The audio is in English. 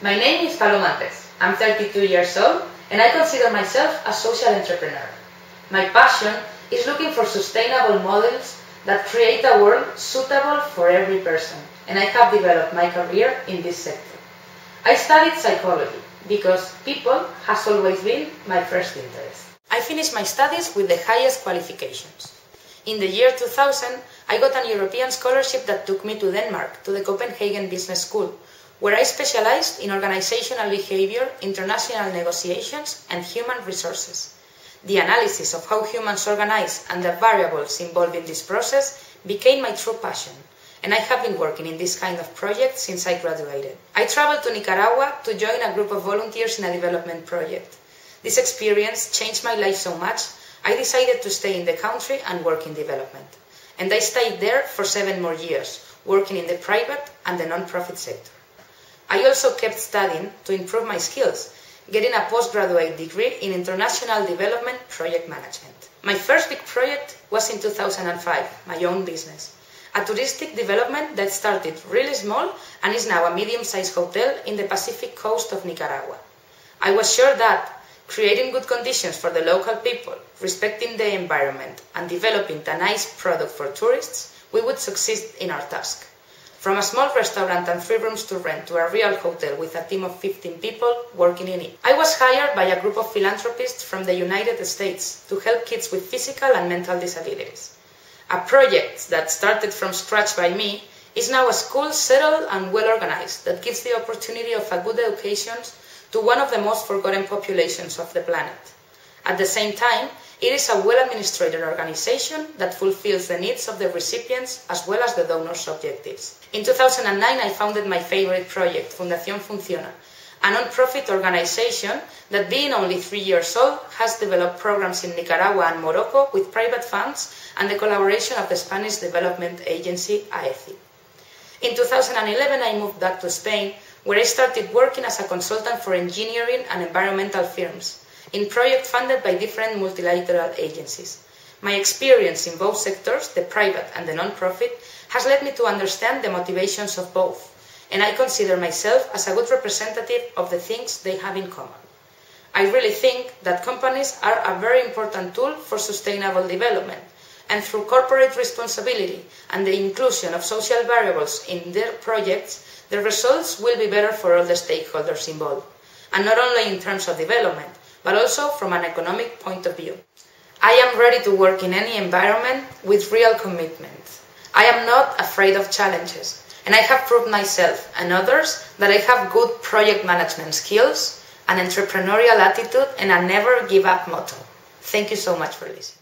My name is Palomantes. I'm 32 years old and I consider myself a social entrepreneur. My passion is looking for sustainable models that create a world suitable for every person, and I have developed my career in this sector. I studied psychology because people has always been my first interest. I finished my studies with the highest qualifications. In the year 2000, I got an European scholarship that took me to Denmark, to the Copenhagen Business School, where I specialized in organizational behavior, international negotiations, and human resources. The analysis of how humans organize and the variables involved in this process became my true passion, and I have been working in this kind of project since I graduated. I traveled to Nicaragua to join a group of volunteers in a development project. This experience changed my life so much, I decided to stay in the country and work in development. And I stayed there for 7 more years, working in the private and the non-profit sector. I also kept studying to improve my skills, getting a postgraduate degree in International Development Project Management. My first big project was in 2005, my own business. A touristic development that started really small and is now a medium-sized hotel in the Pacific coast of Nicaragua. I was sure that creating good conditions for the local people, respecting the environment, and developing a nice product for tourists, we would succeed in our task. From a small restaurant and 3 rooms to rent to a real hotel with a team of 15 people working in it. I was hired by a group of philanthropists from the United States to help kids with physical and mental disabilities. A project that started from scratch by me is now a school settled and well organized that gives the opportunity of a good education to one of the most forgotten populations of the planet. At the same time, it is a well-administrated organization that fulfills the needs of the recipients as well as the donors' objectives. In 2009, I founded my favorite project, Fundación Funciona, a non-profit organization that, being only 3 years old, has developed programs in Nicaragua and Morocco with private funds and the collaboration of the Spanish development agency AECI. In 2011, I moved back to Spain, where I started working as a consultant for engineering and environmental firms, in projects funded by different multilateral agencies. My experience in both sectors, the private and the non-profit, has led me to understand the motivations of both, and I consider myself as a good representative of the things they have in common. I really think that companies are a very important tool for sustainable development, and through corporate responsibility and the inclusion of social variables in their projects, the results will be better for all the stakeholders involved, and not only in terms of development, but also from an economic point of view. I am ready to work in any environment with real commitment. I am not afraid of challenges, and I have proved myself and others that I have good project management skills, an entrepreneurial attitude, and a never give up motto. Thank you so much for listening.